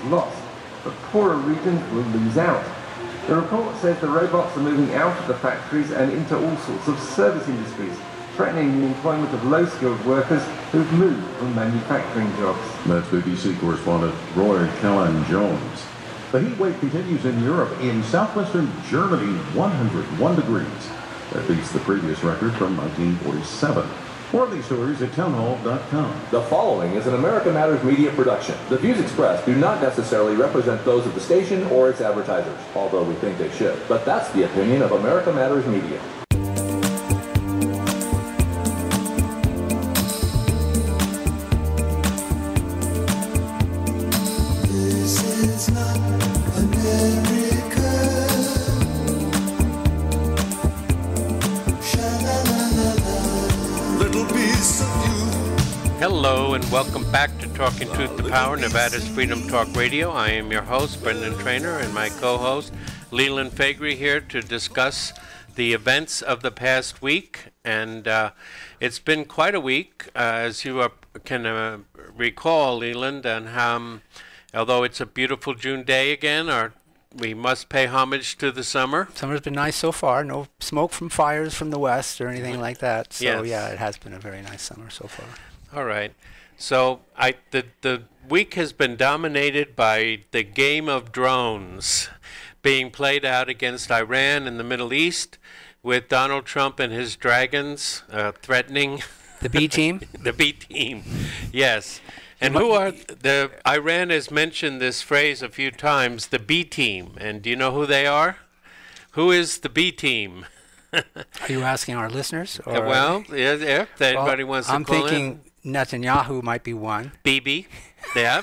lost, but poorer regions will lose out. The report says the robots are moving out of the factories and into all sorts of service industries, threatening the employment of low-skilled workers who've moved from manufacturing jobs. That's BBC correspondent Roy Callan-Jones. The heat wave continues in Europe. In southwestern Germany, 101 degrees. That beats the previous record from 1947. More of these stories at townhall.com. The following is an America Matters media production. The views expressed do not necessarily represent those of the station or its advertisers, although we think they should. But that's the opinion of America Matters Media. Hello and welcome back to Talking Truth to Power, Nevada's Freedom Talk Radio. I am your host, Brendan Trainor, and my co-host, Leland Faegre, here to discuss the events of the past week. And it's been quite a week, as you can recall, Leland, and although it's a beautiful June day again, we must pay homage to the summer. Summer's been nice so far. No smoke from fires from the west or anything like that. So yes. Yeah, it has been a very nice summer so far. All right. So the week has been dominated by the game of drones being played out against Iran in the Middle East, with Donald Trump and his dragons threatening the B team. The B team, yes. And Iran has mentioned this phrase a few times, the B team. And do you know who they are? Who is the B team? Are you asking our listeners? Or well, yeah, if anybody wants to call in. I'm thinking Netanyahu might be one. Bibi, yeah.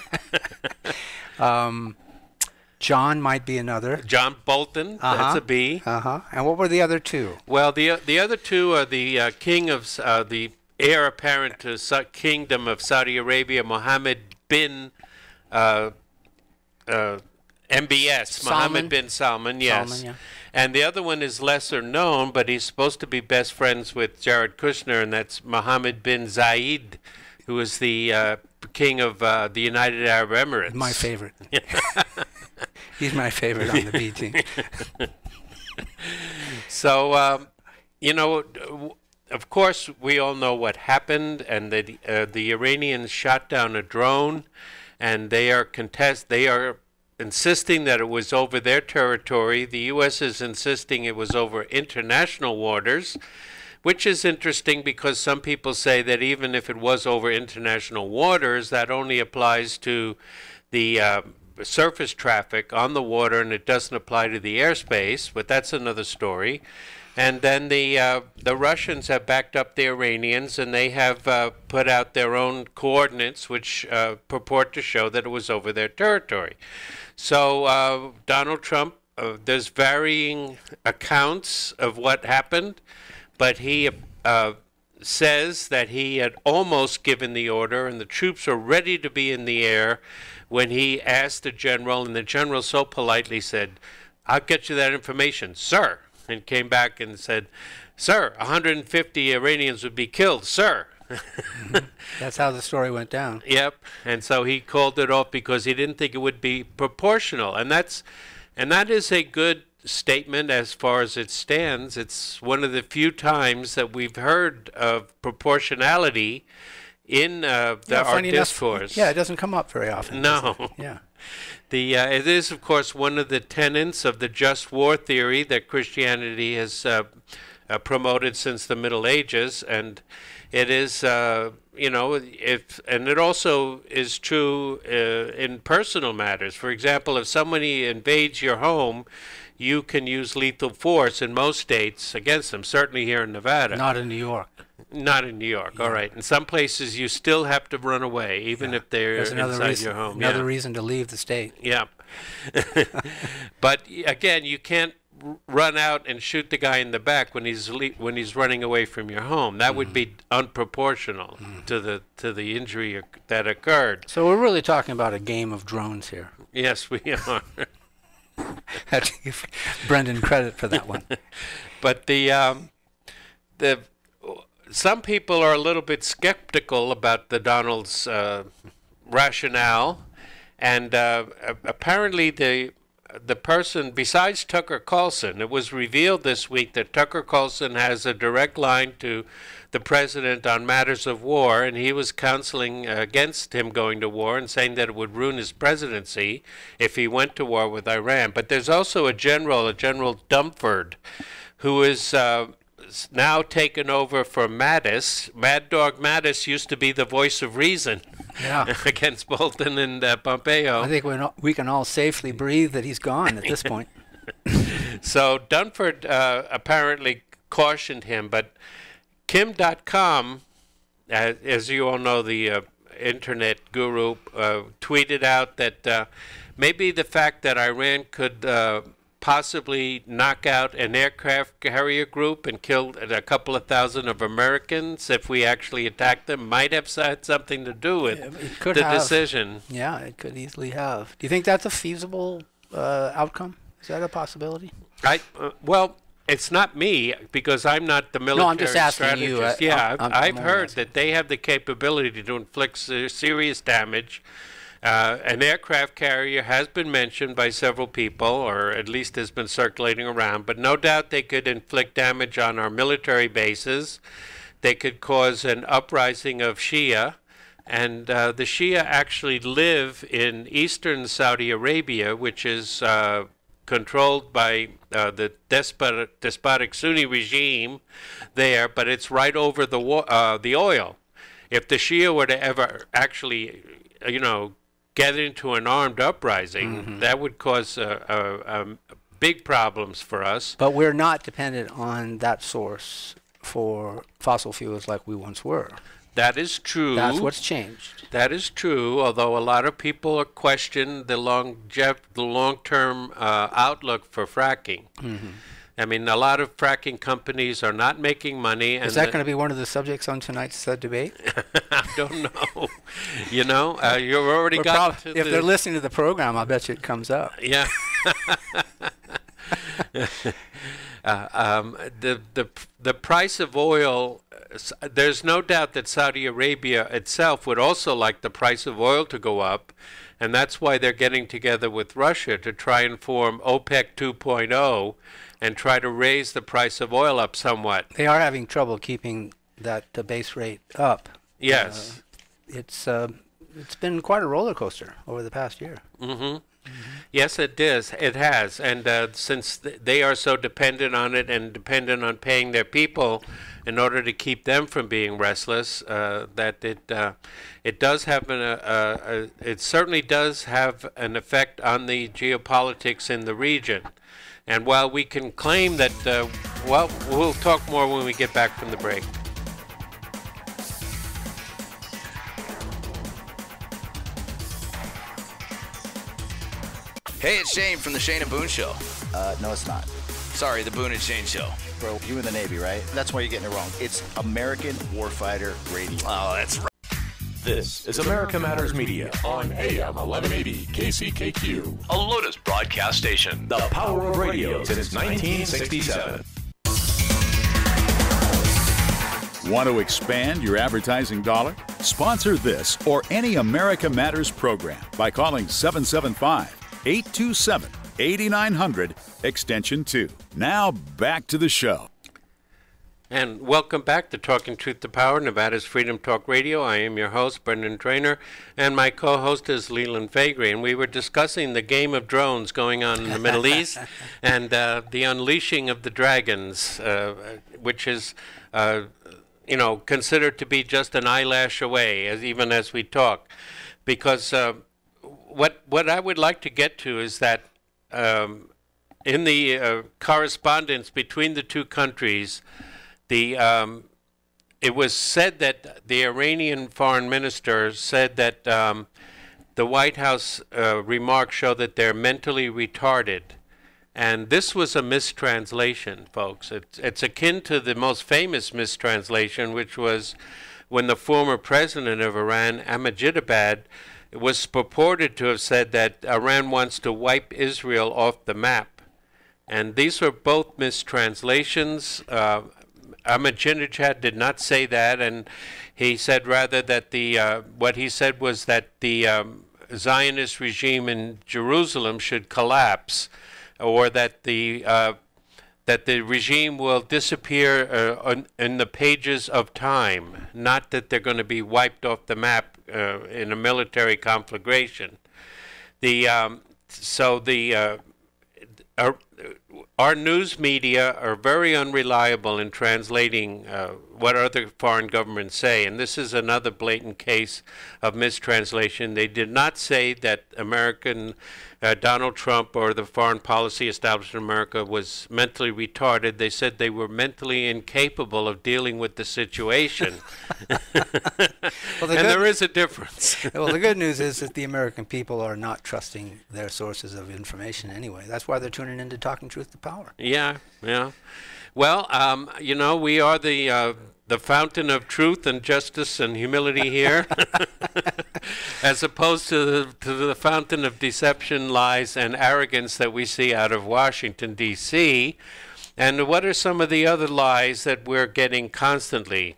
John might be another. John Bolton, that's a B. And what were the other two? Well, the other two are the king of the heir apparent to Kingdom of Saudi Arabia, Mohammed bin MBS, Mohammed bin Salman, yes. Salman, yeah. And the other one is lesser known, but he's supposed to be best friends with Jared Kushner, and that's Mohammed bin Zayed, who is the king of the United Arab Emirates. My favorite. He's my favorite on the B team. So, of course, we all know what happened, and the Iranians shot down a drone, and they are insisting that it was over their territory. The U.S. is insisting it was over international waters, which is interesting because some people say that even if it was over international waters, that only applies to the surface traffic on the water, and it doesn't apply to the airspace, but that's another story. And then the Russians have backed up the Iranians, and they have put out their own coordinates, which purport to show that it was over their territory. So Donald Trump, there's varying accounts of what happened, but he says that he had almost given the order, and the troops are ready to be in the air when he asked the general, and the general so politely said, "I'll get you that information, sir." And came back and said, "Sir, 150 Iranians would be killed, sir." That's how the story went down. Yep. And so he called it off because he didn't think it would be proportional. And that is a good statement as far as it stands. It's one of the few times that we've heard of proportionality in our discourse. Yeah, it doesn't come up very often. No. Yeah. It is, of course, one of the tenets of the just war theory that Christianity has promoted since the Middle Ages, and it is, and it also is true in personal matters. For example, if somebody invades your home, you can use lethal force in most states against them, certainly here in Nevada. Not in New York. Not in New York, all right. In some places, you still have to run away, even if they're inside your home. Another reason to leave the state. Yeah. But, again, you can't run out and shoot the guy in the back when he's running away from your home. That would be unproportional to the injury that occurred. So we're really talking about a game of drones here. Yes, we are. Have to give Brendan credit for that one. But some people are a little bit skeptical about the Donald's rationale, And apparently the person, besides Tucker Carlson, it was revealed this week that Tucker Carlson has a direct line to the president on matters of war, and he was counseling against him going to war and saying that it would ruin his presidency if he went to war with Iran. But there's also a General Dumford, who is now taken over for Mattis. Mad Dog Mattis used to be the voice of reason against Bolton and Pompeo. I think we can all safely breathe that he's gone at this point. So Dunford apparently cautioned him, but Kim.com, as you all know, the internet guru, tweeted out that maybe the fact that Iran could possibly knock out an aircraft carrier group and kill a couple of thousand of Americans if we actually attacked them might have had something to do with the decision. Yeah, it could easily have. Do you think that's a feasible outcome? Is that a possibility? Well, it's not me, because I'm not the military strategist. No, I'm just asking you. Yeah, I've heard that they have the capability to inflict serious damage. An aircraft carrier has been mentioned by several people, or at least has been circulating around, but no doubt they could inflict damage on our military bases. They could cause an uprising of Shia, and the Shia actually live in eastern Saudi Arabia, which is controlled by the despotic Sunni regime there, but it's right over the oil. If the Shia were to ever actually, get into an armed uprising, that would cause big problems for us. But we're not dependent on that source for fossil fuels like we once were. That is true. That's what's changed. That is true, although a lot of people question the long-term outlook for fracking. I mean, a lot of fracking companies are not making money. Is that going to be one of the subjects on tonight's debate? I don't know. You've already got to if they're listening to the program, I bet you it comes up. Yeah. The price of oil, there's no doubt that Saudi Arabia itself would also like the price of oil to go up, and that's why they're getting together with Russia to try and form OPEC 2.0 and try to raise the price of oil up somewhat. They are having trouble keeping the base rate up. Yes. It's been quite a roller coaster over the past year. Yes, it is. It has. And since they are so dependent on it and dependent on paying their people in order to keep them from being restless, that it does have it certainly does have an effect on the geopolitics in the region. And while we can claim that, well, we'll talk more when we get back from the break. Hey, it's Shane from the Shane and Boone Show. No, it's not. Sorry, the Boone and Shane Show. Bro, you in the Navy, right? That's why you're getting it wrong. It's American Warfighter Radio. Oh, that's right. This is America Matters Media on AM 1180 KCKQ, A Lotus broadcast station. the power of radio since 1967. Want to expand your advertising dollar? Sponsor this or any America Matters program by calling 775-827-8900, extension 2. Now back to the show. And welcome back to Talking Truth to Power, Nevada's Freedom Talk Radio. I am your host, Brendan Trainor, and my co-host is Leland Faegre. And we were discussing the game of drones going on in the Middle East and the unleashing of the dragons, which is, considered to be just an eyelash away, even as we talk. Because what I would like to get to is that in the correspondence between the two countries, it was said that the Iranian foreign minister said that the White House remarks show that they're mentally retarded. And this was a mistranslation, folks. It's akin to the most famous mistranslation, which was when the former president of Iran, Ahmadinejad, was purported to have said that Iran wants to wipe Israel off the map. And these were both mistranslations. Ahmadinejad did not say that, and he said rather that what he said was that the Zionist regime in Jerusalem should collapse, or that the regime will disappear in the pages of time, not that they're going to be wiped off the map in a military conflagration. Our news media are very unreliable in translating what other foreign governments say, and this is another blatant case of mistranslation. They did not say that Donald Trump or the foreign policy establishment in America was mentally retarded. They said they were mentally incapable of dealing with the situation. Well, there is a difference. Well, the good news is that the American people are not trusting their sources of information anyway. That's why they're tuning into Talking Truth to Power. Yeah, yeah. Well, we are the fountain of truth and justice and humility here, as opposed to the fountain of deception, lies, and arrogance that we see out of Washington, D.C. And what are some of the other lies that we're getting constantly?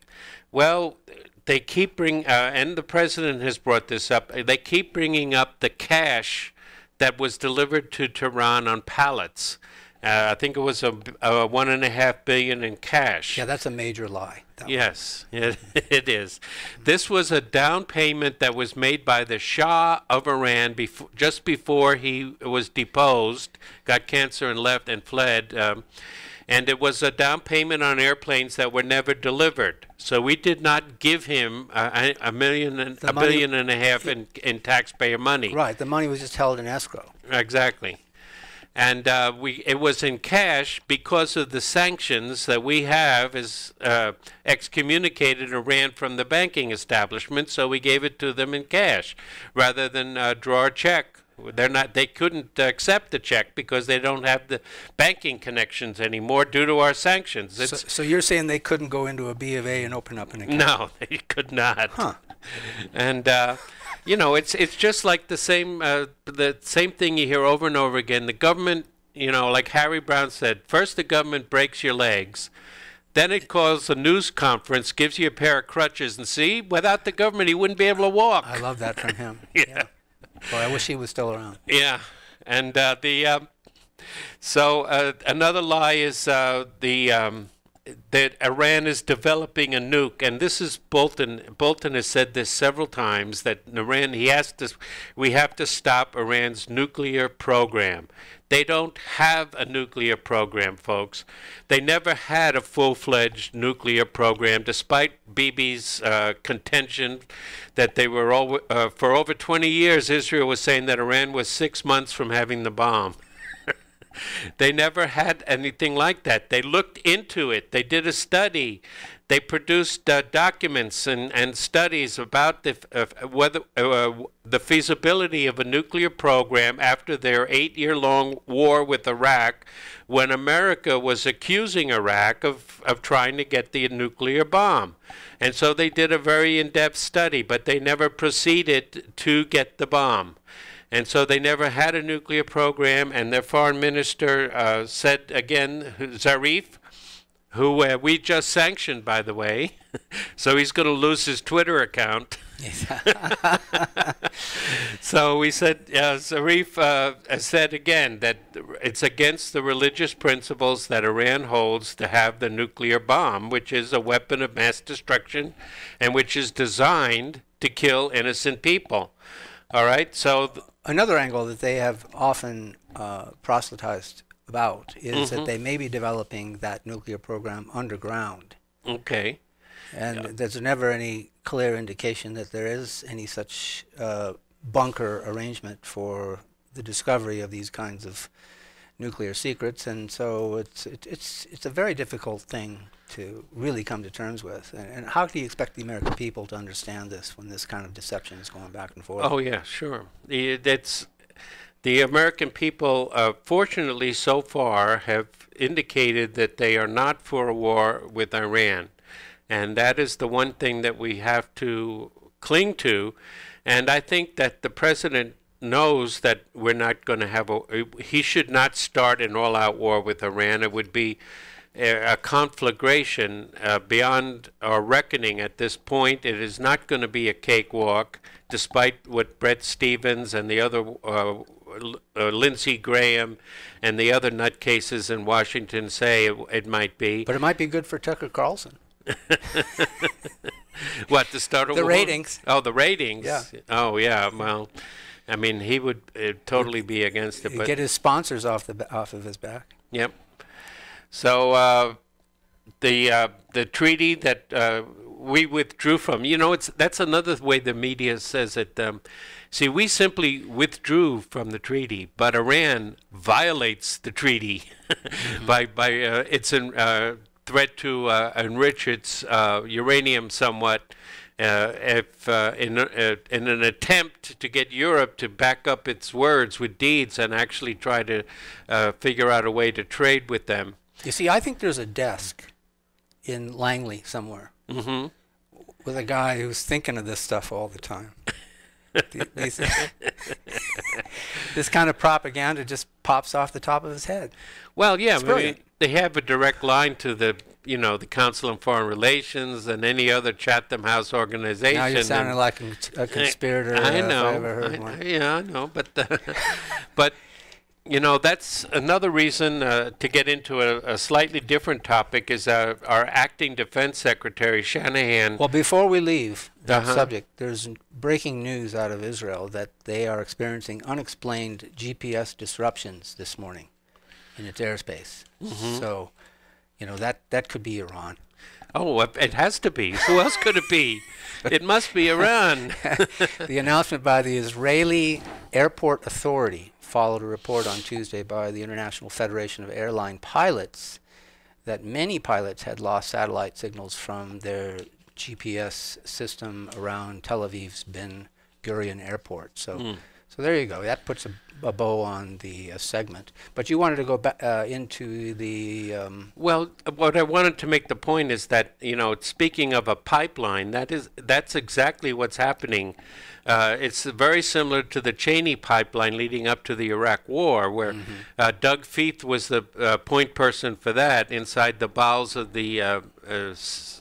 Well, they keep and the president has brought this up, they keep bringing up the cash that was delivered to Tehran on pallets. I think it was a $1.5 billion in cash. Yeah, that's a major lie. Yes, it is. This was a down payment that was made by the Shah of Iran just before he was deposed, got cancer and left and fled. And it was a down payment on airplanes that were never delivered. So we did not give him $1.5 billion in taxpayer money. Right, the money was just held in escrow. Exactly. And it was in cash because of the sanctions that we have as excommunicated Iran from the banking establishment, so we gave it to them in cash rather than draw a check. They couldn't accept the check because they don't have the banking connections anymore due to our sanctions. So you're saying they couldn't go into a B of A and open up an account? No, they could not. Huh. And it's just like the same thing you hear over and over again. The government, like Harry Brown said, first the government breaks your legs, then it calls a news conference, gives you a pair of crutches, and see, without the government, he wouldn't be able to walk. I love that from him. Yeah. Boy, I wish he was still around. Yeah, and another lie is that Iran is developing a nuke, and this is Bolton. Bolton has said this several times, that Iran, we have to stop Iran's nuclear program. They don't have a nuclear program, folks. They never had a full-fledged nuclear program, despite Bibi's contention that they were for over 20 years, Israel was saying that Iran was 6 months from having the bomb. They never had anything like that. They looked into it. They did a study. They produced documents and studies about the feasibility of a nuclear program after their 8-year-long war with Iraq, when America was accusing Iraq of trying to get the nuclear bomb. And so they did a very in-depth study, but they never proceeded to get the bomb. And so they never had a nuclear program, and their foreign minister said again, Zarif, who we just sanctioned, by the way, so he's going to lose his Twitter account. So we said, Zarif said again that it's against the religious principles that Iran holds to have the nuclear bomb, which is a weapon of mass destruction and which is designed to kill innocent people. All right, so another angle that they have often proselytized about is that they may be developing that nuclear program underground. Okay. And there's never any clear indication that there is any such bunker arrangement for the discovery of these kinds of nuclear secrets, and so it's a very difficult thing to really come to terms with. And how do you expect the American people to understand this when this kind of deception is going back and forth? Oh yeah, sure. The American people, fortunately so far, have indicated that they are not for a war with Iran. And that is the one thing that we have to cling to. And I think that the president knows that we're not going to have he should not start an all-out war with Iran. It would be a conflagration beyond our reckoning at this point. It is not going to be a cakewalk, despite what Bret Stephens and the other Lindsey Graham and the other nutcases in Washington say it might be. But it might be good for Tucker Carlson. What, to start the ratings? Oh, the ratings. Yeah. Oh, yeah. Well, I mean, he would totally be against it. But get his sponsors off of his back. Yep. So the treaty that we withdrew from, that's another way the media says it. See, we simply withdrew from the treaty, but Iran violates the treaty by its threat to enrich its uranium somewhat, if in an attempt to get Europe to back up its words with deeds and actually try to figure out a way to trade with them. You see, I think there's a desk in Langley somewhere with a guy who's thinking of this stuff all the time. This kind of propaganda just pops off the top of his head. Well, yeah, I mean, they have a direct line to the Council on Foreign Relations and any other Chatham House organization. Now you're sounding like a conspirator. I know. If I ever heard one. Yeah, I know. But that's another reason to get into a slightly different topic is our acting Defense Secretary, Shanahan. Well, before we leave that subject, there's breaking news out of Israel that they are experiencing unexplained GPS disruptions this morning in its airspace. So, that could be Iran. Oh, it has to be. Who else could it be? It must be Iran. The announcement by the Israeli Airport Authority followed a report on Tuesday by the International Federation of Airline Pilots that many pilots had lost satellite signals from their GPS system around Tel Aviv's Ben Gurion Airport. So there you go. That puts a bow on the segment. But you wanted to go back into the... Well, what I wanted to make the point is that, speaking of a pipeline, that's exactly what's happening. It's very similar to the Cheney pipeline leading up to the Iraq War, where Doug Feith was the point person for that inside the bowels of the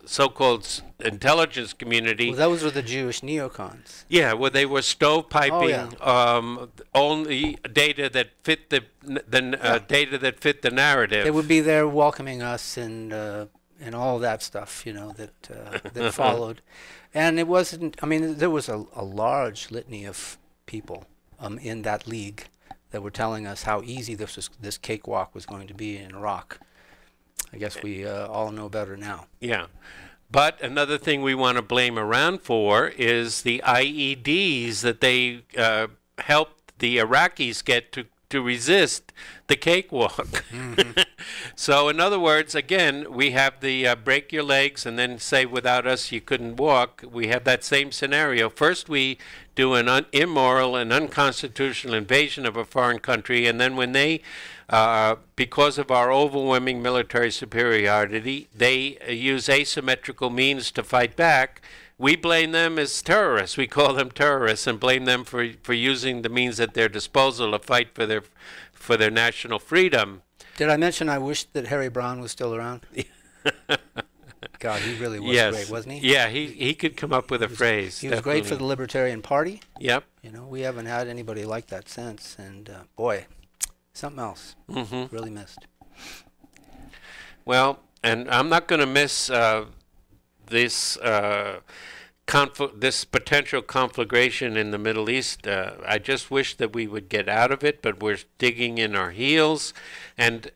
so-called intelligence community. Well, those were the Jewish neocons. Yeah, where they were stovepiping only data that fit the data that fit the narrative. They would be there welcoming us and all that stuff, that followed. And it wasn't, I mean, there was a large litany of people in that league that were telling us how easy this cakewalk was going to be in Iraq. I guess we all know better now. Yeah. But another thing we want to blame Iran for is the IEDs that they helped the Iraqis get to resist the cakewalk. So in other words, again, we have the break your legs and then say without us you couldn't walk. We have that same scenario. First we do an immoral and unconstitutional invasion of a foreign country, and then when they because of our overwhelming military superiority, they use asymmetrical means to fight back. We blame them as terrorists. We call them terrorists and blame them for using the means at their disposal to fight for their national freedom. Did I mention I wish that Harry Brown was still around? God, he really was great, wasn't he? Yeah, he could come up with a phrase. He was great for the Libertarian Party. Yep. We haven't had anybody like that since, and boy, something else. Really missed. Well, and I'm not going to miss this this potential conflagration in the Middle East. I just wish that we would get out of it, but we're digging in our heels, and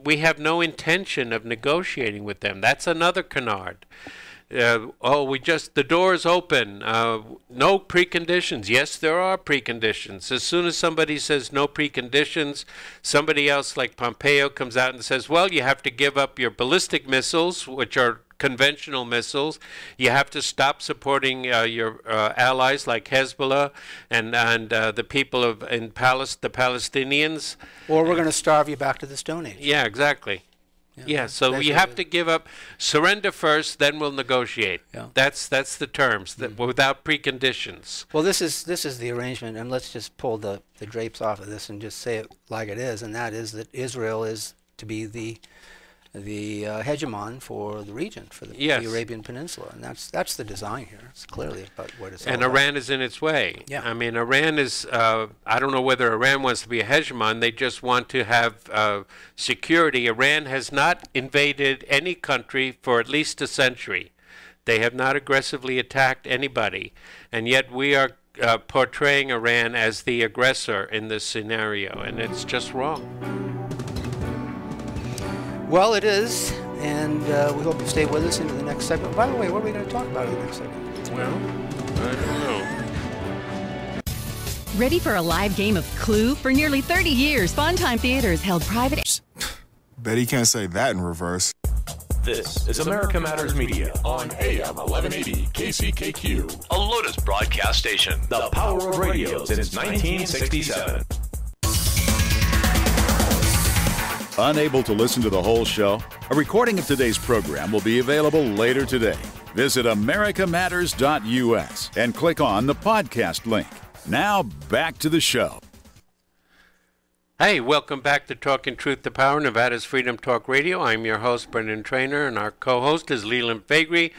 we have no intention of negotiating with them. That's another canard. The door's open. No preconditions. Yes, there are preconditions. As soon as somebody says no preconditions, somebody else like Pompeo comes out and says, well, you have to give up your ballistic missiles, which are conventional missiles. You have to stop supporting your allies like Hezbollah and the people in the Palestinians. Or we're going to starve you back to the Stone Age. Yeah, exactly. Yeah, so you have to give up, surrender first, then we'll negotiate. Yeah. That's the terms, without preconditions. Well, this is the arrangement, and let's just pull the drapes off of this and just say it like it is, and that is that Israel is to be the the hegemon for the region, for the Arabian Peninsula, and that's the design here. It's clearly about what it's all about. And Iran is in its way. Yeah. I mean, Iran is, I don't know whether Iran wants to be a hegemon. They just want to have security. Iran has not invaded any country for at least a century. They have not aggressively attacked anybody, and yet we are portraying Iran as the aggressor in this scenario, and it's just wrong. Well, it is, and we hope you stay with us into the next segment. By the way, what are we going to talk about in the next segment? Well, I don't know. Ready for a live game of Clue? For nearly 30 years, Funtime Theaters held private... Bet he can't say that in reverse. This is America Matters Media on AM 1180 KCKQ. A Lotus broadcast station. The power of radio since 1967. Unable to listen to the whole show? A recording of today's program will be available later today. Visit americamatters.us and click on the podcast link. Now back to the show. Hey, welcome back to Talking Truth to Power, Nevada's Freedom Talk Radio. I'm your host, Brendan Trainor, and our co-host is Leland Faegre.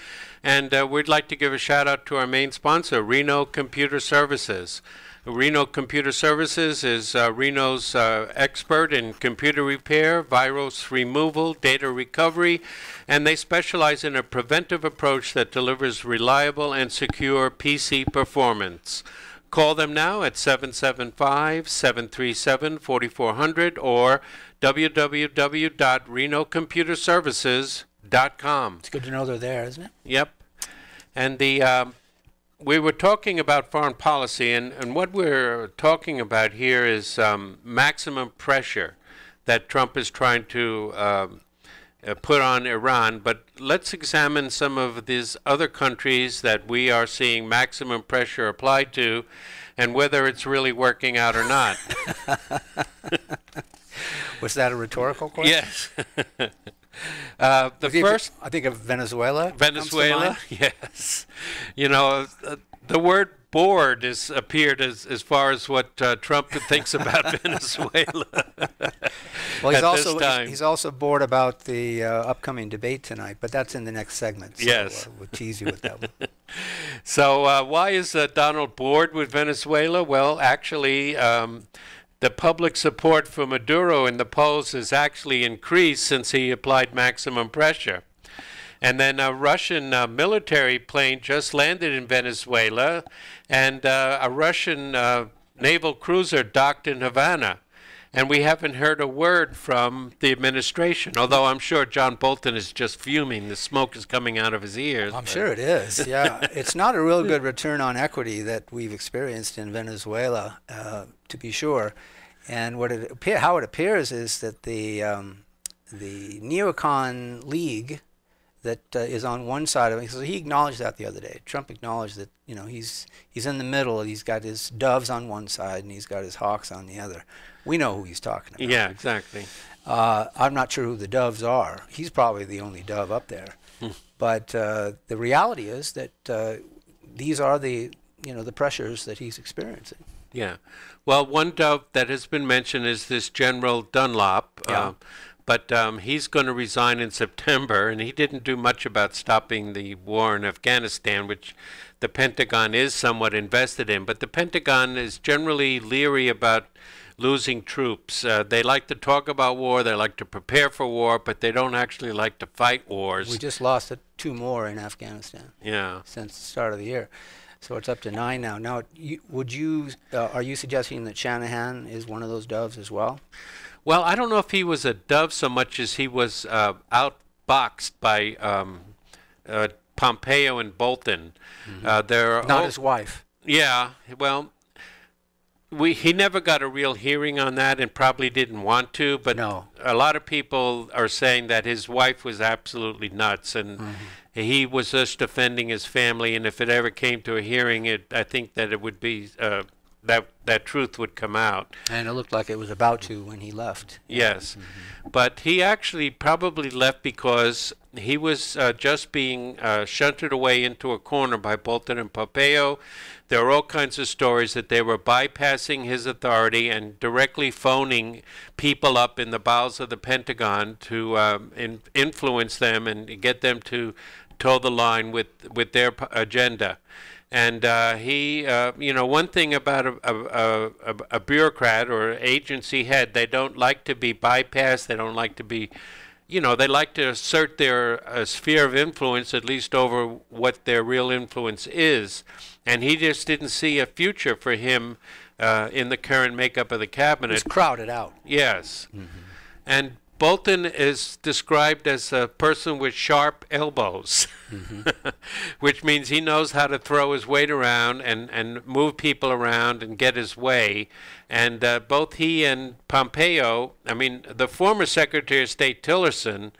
And we'd like to give a shout-out to our main sponsor, Reno Computer Services. Reno Computer Services is Reno's expert in computer repair, virus removal, data recovery, and they specialize in a preventive approach that delivers reliable and secure PC performance. Call them now at 775-737-4400 or www.renocomputerservices.com. It's good to know they're there, isn't it? Yep. And we were talking about foreign policy, and what we're talking about here is maximum pressure that Trump is trying to put on Iran. But let's examine some of these other countries that we are seeing maximum pressure applied to and whether it's really working out or not. Was that a rhetorical question? Yes. I think of Venezuela. Venezuela, yes. You know, the word bored has appeared as far as what Trump thinks about Venezuela. Well, he's also bored about the upcoming debate tonight, but that's in the next segment. So, yes. We'll tease you with that one. So why is Donald bored with Venezuela? Well, actually, the public support for Maduro in the polls has actually increased since he applied maximum pressure. And then a Russian military plane just landed in Venezuela, and a Russian naval cruiser docked in Havana. And we haven't heard a word from the administration, although I'm sure John Bolton is just fuming. The smoke is coming out of his ears. I'm sure it is, yeah. It's not a real good return on equity that we've experienced in Venezuela, to be sure. And how it appears is that the neocon league that is on one side of it, so he acknowledged that the other day. Trump acknowledged that, you know, he's in the middle. He's got his doves on one side and he's got his hawks on the other. We know who he's talking about. Yeah, exactly. I'm not sure who the doves are. He's probably the only dove up there. But the reality is that these are the pressures that he's experiencing. Yeah. Well, one dove that has been mentioned is this General Dunlop. Yeah. But he's going to resign in September, and he didn't do much about stopping the war in Afghanistan, which the Pentagon is somewhat invested in. But the Pentagon is generally leery about losing troops. They like to talk about war, they like to prepare for war, but they don't actually like to fight wars. We just lost 2 more in Afghanistan. Yeah. Since the start of the year. So it's up to 9 now. Now, are you suggesting that Shanahan is one of those doves as well? Well, I don't know if he was a dove so much as he was outboxed by Pompeo and Bolton. Mm-hmm. Not his wife. Yeah, well, he never got a real hearing on that and probably didn't want to, but no. A lot of people are saying that his wife was absolutely nuts, and he was just defending his family, and if it ever came to a hearing, I think that it would be that truth would come out. And it looked like it was about to when he left. Yes. But he actually probably left because he was just being shunted away into a corner by Bolton and Pompeo. There are all kinds of stories that they were bypassing his authority and directly phoning people up in the bowels of the Pentagon to influence them and get them to toe the line with their agenda. And one thing about a bureaucrat or agency head, they don't like to be bypassed. They don't like to be, they like to assert their sphere of influence, at least over what their real influence is. And he just didn't see a future for him in the current makeup of the cabinet. It's crowded out. Yes. And Bolton is described as a person with sharp elbows, which means he knows how to throw his weight around and move people around and get his way. And both he and Pompeo, the former Secretary of State Tillerson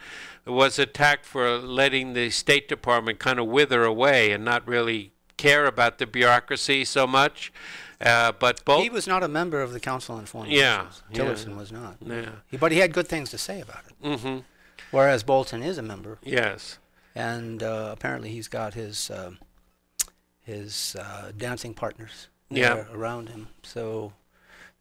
was attacked for letting the State Department kind of wither away and not really care about the bureaucracy so much. But both he was not a member of the Council on Foreign Relations. Tillerson was not. Yeah. But he had good things to say about it. Whereas Bolton is a member. Yes. And apparently he's got his dancing partners around him. So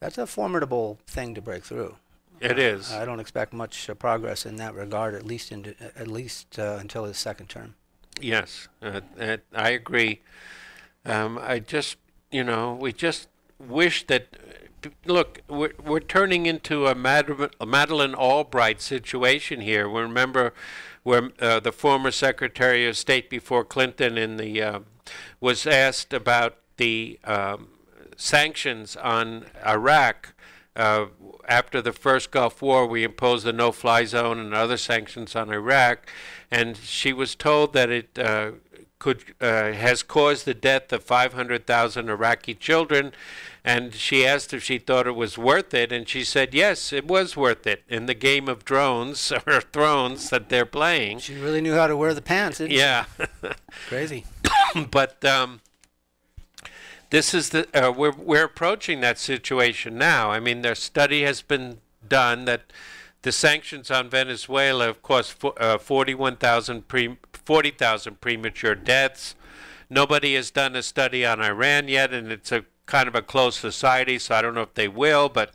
that's a formidable thing to break through. It is. I don't expect much progress in that regard, at least until his second term. Yes, I agree. We just wish that, look, we're turning into a Madeleine Albright situation here. We remember where the former Secretary of State before Clinton was asked about the sanctions on Iraq. After the first Gulf War, we imposed the no-fly zone and other sanctions on Iraq, and she was told that it has caused the death of 500,000 Iraqi children, and she asked if she thought it was worth it, and she said yes, it was worth it in the game of drones or thrones that they're playing. She really knew how to wear the pants, didn't she? Yeah. Crazy. But this is we're approaching that situation now. Their study has been done that the sanctions on Venezuela have caused 40,000 premature deaths. Nobody has done a study on Iran yet, and it's a kind of a closed society, so I don't know if they will, but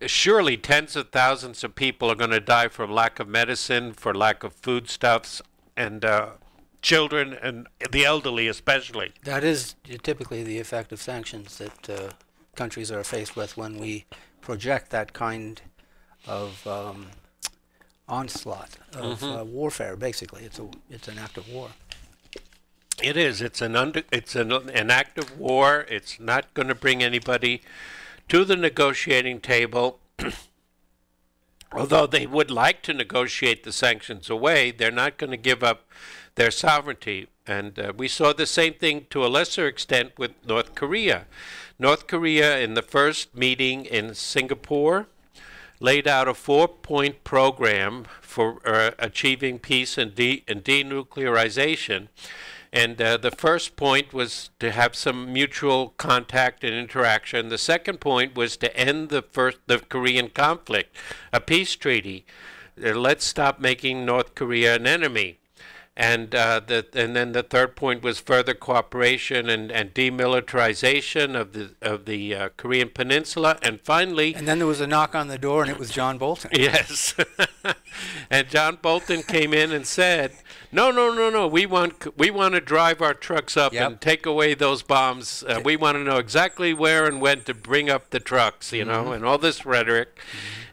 surely tens of thousands of people are going to die from lack of medicine, for lack of foodstuffs, and children and the elderly especially. That is typically the effect of sanctions that countries are faced with when we project that kind of onslaught of warfare. Basically, it's an act of war. It is. It's an act of war. It's not going to bring anybody to the negotiating table. Although they would like to negotiate the sanctions away, they're not going to give up their sovereignty. And we saw the same thing to a lesser extent with North Korea. North Korea, in the first meeting in Singapore, laid out a 4-point program for achieving peace and denuclearization. And the first point was to have some mutual contact and interaction. The second point was to end the Korean conflict, a peace treaty. Let's stop making North Korea an enemy. And then the third point was further cooperation and de-militarization of the Korean Peninsula. And finally, and then there was a knock on the door, and it was John Bolton. Yes, and John Bolton came in and said, "No, we want to drive our trucks up and take away those bombs. We want to know exactly where and when to bring up the trucks, and all this rhetoric."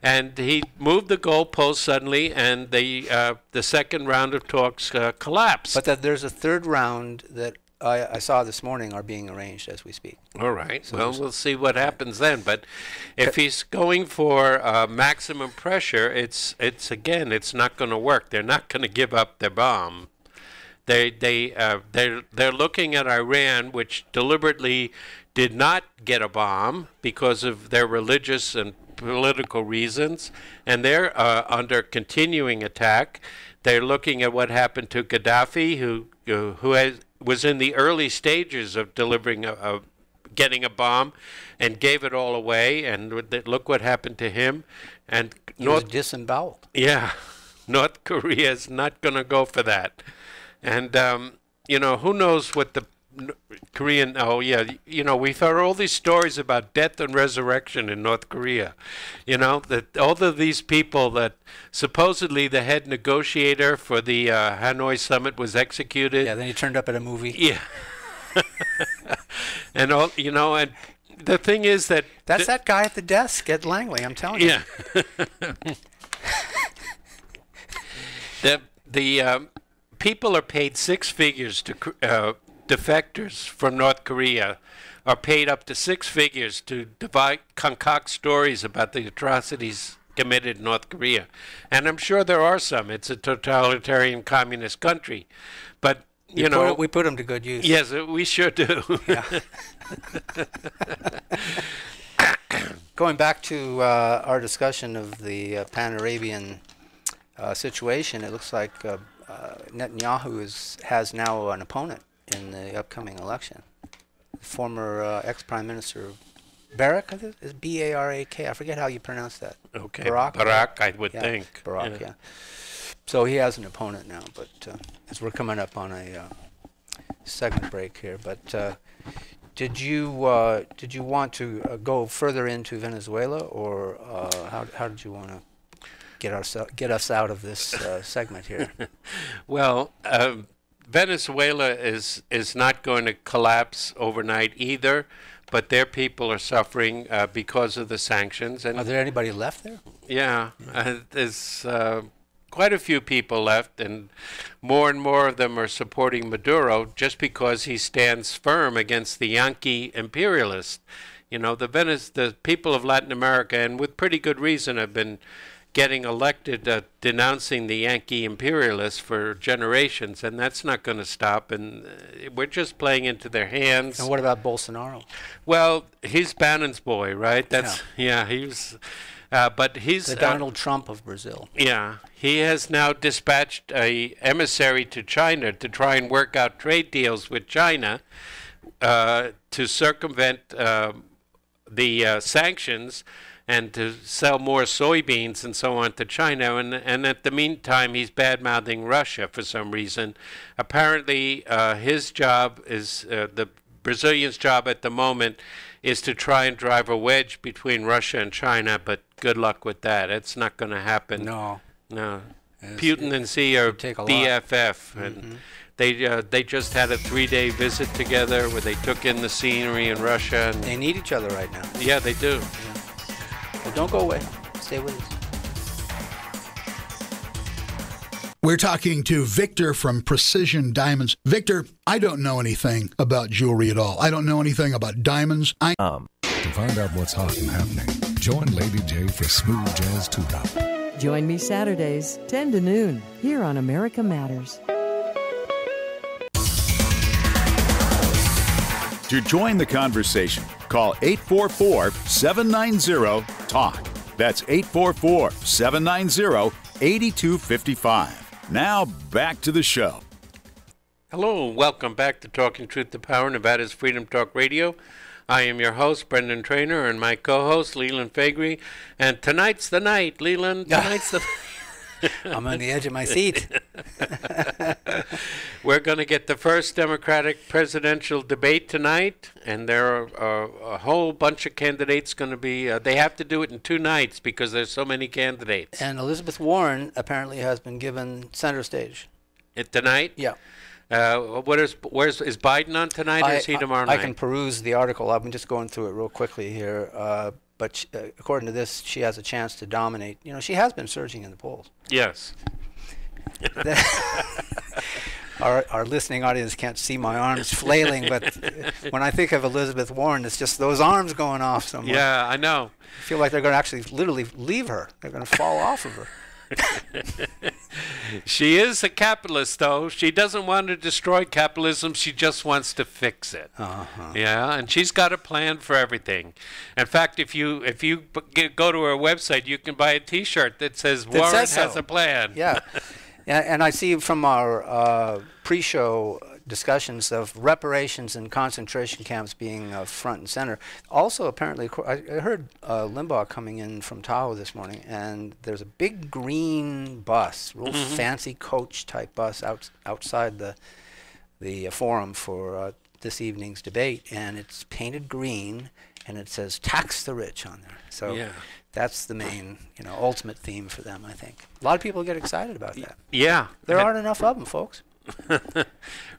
And he moved the goalpost suddenly, and the second round of talks collapsed. But there's a third round that I saw this morning are being arranged as we speak. All right. So we'll see what happens then. But if he's going for maximum pressure, it's not going to work. They're not going to give up their bomb. They're looking at Iran, which deliberately did not get a bomb because of their religious and political reasons, and they're under continuing attack. They're looking at what happened to Gaddafi, who was in the early stages of delivering getting a bomb and gave it all away, and look what happened to him. And he was disemboweled. Yeah, North Korea is not going to go for that. And, who knows what the Korean, we've heard all these stories about death and resurrection in North Korea. That all of these people that supposedly the head negotiator for the Hanoi summit was executed. Yeah, then he turned up at a movie. Yeah. And and the thing is that that's that guy at the desk at Langley, I'm telling you. Yeah. The people are paid six figures to defectors from North Korea are paid up to six figures to concoct stories about the atrocities committed in North Korea. And I'm sure there are some. It's a totalitarian communist country. But, we put them to good use. Yes, we sure do. Yeah. Going back to our discussion of the Pan-Arabian situation, it looks like Netanyahu has now an opponent in the upcoming election. Former ex-prime minister Barak, is B-A-R-A-K. I forget how you pronounce that. Okay, Barak, I would think. Barak, yeah. So he has an opponent now, but as we're coming up on a segment break here, but did you want to go further into Venezuela, or how did you want to get us out of this segment here? Well, Venezuela is not going to collapse overnight either, but their people are suffering because of the sanctions. And are there anybody left there? Yeah, there's quite a few people left, and more of them are supporting Maduro just because he stands firm against the Yankee imperialists. The people of Latin America, and with pretty good reason, have been getting elected denouncing the Yankee imperialists for generations, and that's not going to stop, and we're just playing into their hands. And what about Bolsonaro? Well, he's Bannon's boy, right? He's but he's the Donald Trump of Brazil. Yeah, he has now dispatched a emissary to China to try and work out trade deals with China to circumvent the sanctions and to sell more soybeans and so on to China. And at the meantime, he's bad-mouthing Russia for some reason. Apparently, his job is, the Brazilian's job at the moment, is to try and drive a wedge between Russia and China, but good luck with that. It's not going to happen. No. Putin and Xi are BFF, and they just had a 3-day visit together where they took in the scenery in Russia. And they need each other right now. Yeah, they do. Yeah. Well, don't go away. Stay with us. We're talking to Victor from Precision Diamonds. Victor, I don't know anything about jewelry at all. I don't know anything about diamonds. To find out what's hot and happening, join Lady J for Smooth Jazz Tune-Up. Join me Saturdays, 10 to noon, here on America Matters. To join the conversation, call 844-790-TALK. That's 844-790-8255. Now, back to the show. Hello, and welcome back to Talking Truth to Power, Nevada's Freedom Talk Radio. I am your host, Brendan Trainor, and my co-host, Leland Faegre. And tonight's the night, Leland. Tonight's the I'm on the edge of my seat. We're going to get the first Democratic presidential debate tonight, and there are a whole bunch of candidates going to be, they have to do it in 2 nights because there's so many candidates. And Elizabeth Warren apparently has been given center stage. Tonight? Yeah. Is Biden on tonight, or is he tomorrow night? I can peruse the article. I'm just going through it real quickly here. But according to this, she has a chance to dominate. She has been surging in the polls. Yes. Our listening audience can't see my arms flailing, but when I think of Elizabeth Warren, it's just those arms going off somewhere. Yeah, I know. I feel like they're going to actually literally leave her. They're going to fall off of her. She is a capitalist, though. She doesn't want to destroy capitalism. She just wants to fix it. Yeah, and she's got a plan for everything. In fact, if you go to her website, you can buy a T-shirt that says Warren has a plan. Yeah. And I see from our pre-show discussions of reparations and concentration camps being front and center. Also, apparently, I heard Limbaugh coming in from Tahoe this morning, and there's a big green bus, real fancy coach-type bus outside the forum for this evening's debate, and it's painted green, and it says "Tax the Rich" on there. So that's the main, ultimate theme for them, I think. A lot of people get excited about that. Yeah. There aren't enough of them, folks.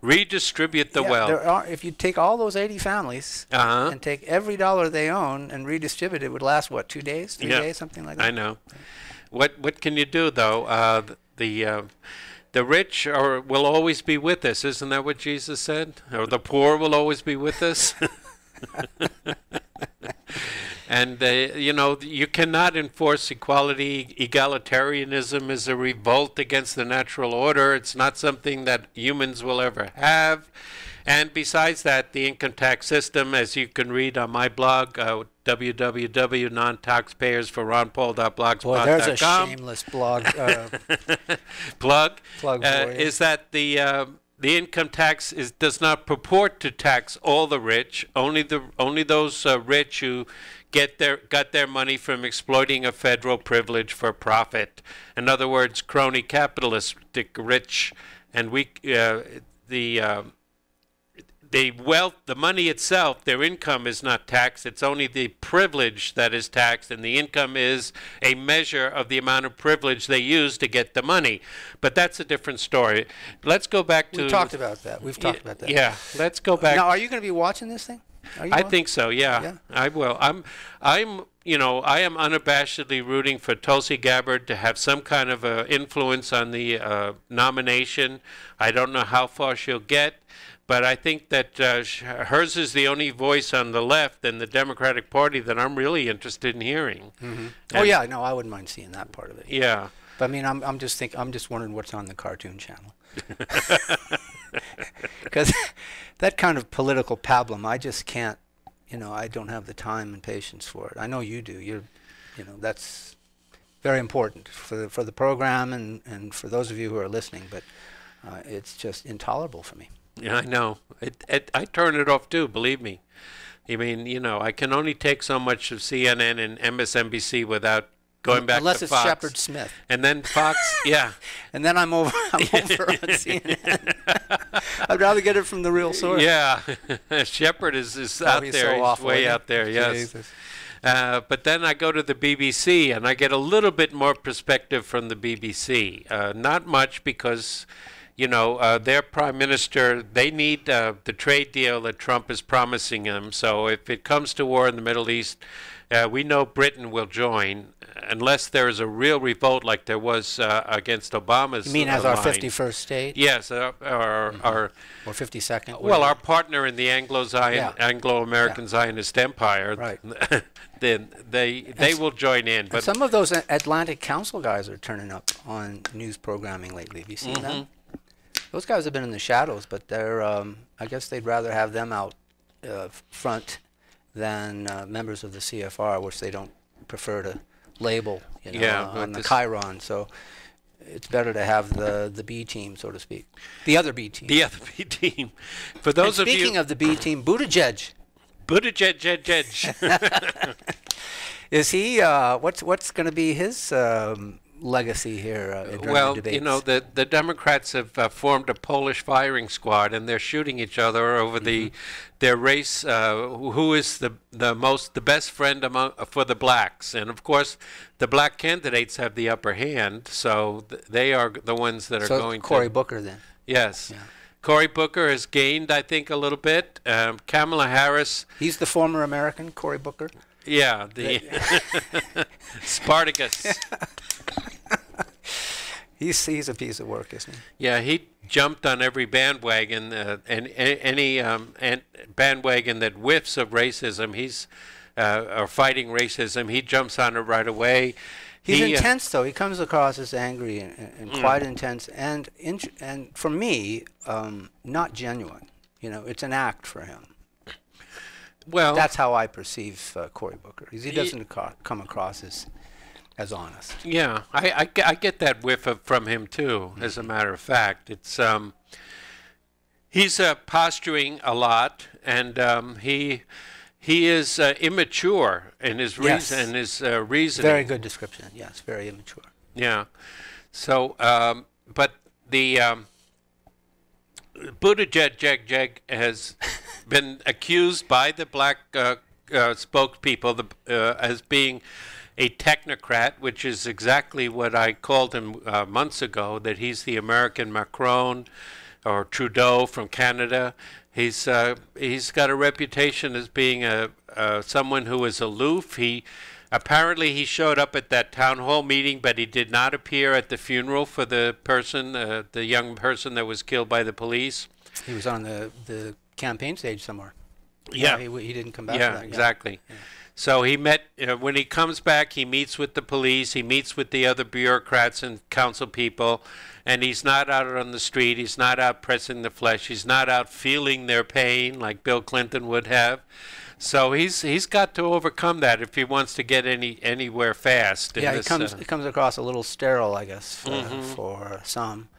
Redistribute the wealth. If you take all those 80 families and take every dollar they own and redistribute it, would last, what, 2 days, 3 days, something like that? I know. What can you do, though? The rich will always be with us. Isn't that what Jesus said? Or the poor will always be with us? And, you cannot enforce equality. Egalitarianism is a revolt against the natural order. It's not something that humans will ever have. And besides that, the income tax system, as you can read on my blog, www.nontaxpayersforronpaul.blogspot.com. Boy, there's a shameless blog. Plug. For is that the income tax does not purport to tax all the rich, only those rich who got their money from exploiting a federal privilege for profit. In other words, crony capitalistic rich, and the wealth, the money itself, their income is not taxed. It's only the privilege that is taxed, and the income is a measure of the amount of privilege they use to get the money. But that's a different story. Let's go back to... We've talked about that. Yeah, let's go back. Now, are you going to be watching this thing? I think so, yeah. I will. I am unabashedly rooting for Tulsi Gabbard to have some kind of influence on the nomination. I don't know how far she'll get, but I think that hers is the only voice on the left in the Democratic Party that I'm really interested in hearing. Oh yeah, no, I wouldn't mind seeing that part of it. Yeah. But I mean, I'm just wondering what's on the cartoon channel. Because that kind of political pablum, I just can't, I don't have the time and patience for it. I know you do. That's very important for the program and for those of you who are listening, but it's just intolerable for me. Yeah, I know. I turn it off too, believe me. I mean, I can only take so much of CNN and MSNBC without going back unless to it's Fox. Shepard Smith. And then Fox, yeah. And then I'm over on CNN. I'd rather get it from the real source. Yeah. Shepard is out there. So He's way out there, yes. Jesus. But then I go to the BBC, and I get a little bit more perspective from the BBC. Not much because... their prime minister, they need the trade deal that Trump is promising them. So if it comes to war in the Middle East, we know Britain will join, unless there is a real revolt like there was against Obama's You mean as our 51st state? Yes, our or 52nd? Well, our partner in the Anglo-American Zionist Empire. Right. Then they will join in. But some of those Atlantic Council guys are turning up on news programming lately. Have you seen that? Those guys have been in the shadows, but they're, I guess they'd rather have them out front than members of the CFR, which they don't prefer to label on the Chiron. So it's better to have the B team, so to speak. The other B team. The other B team. For those of you... Speaking of the B team, Buttigieg. Is he, what's going to be his... legacy here during the debates? The Democrats have formed a Polish firing squad, and they're shooting each other over their race. Who is the best friend for the blacks? And of course, the black candidates have the upper hand, so they are the ones that are going. Cory Booker, then. Yes. Yeah. Cory Booker has gained, I think, a little bit. Kamala Harris. He's the former American, Cory Booker. Yeah, the Spartacus. He's a piece of work, isn't he? Yeah, he jumped on every bandwagon, and any bandwagon that whiffs of racism, or fighting racism, he jumps on it right away. He's intense, though. He comes across as angry and quite intense, and for me, not genuine. It's an act for him. Well, that's how I perceive Cory Booker. He doesn't come across as honest. Yeah, I get that whiff from him too. As a matter of fact, it's He's posturing a lot, and he is immature in his reason. Reasoning. Very good description. Yes, very immature. Yeah. So, but the Buttigieg has been accused by the black spokespeople as being a technocrat, which is exactly what I called him months ago, that he's the American Macron or Trudeau from Canada. He's got a reputation as being someone who is aloof. Apparently he showed up at that town hall meeting, but he did not appear at the funeral for the person, the young person that was killed by the police. He was on the campaign stage somewhere. Yeah. He didn't come back. Yeah, for that. exactly. Yeah. So he met, when he comes back, he meets with the police, he meets with the other bureaucrats and council people, and he's not out on the street, he's not out pressing the flesh, he's not out feeling their pain like Bill Clinton would have. So he's got to overcome that if he wants to get anywhere fast. Yeah, it comes across a little sterile, I guess, for some.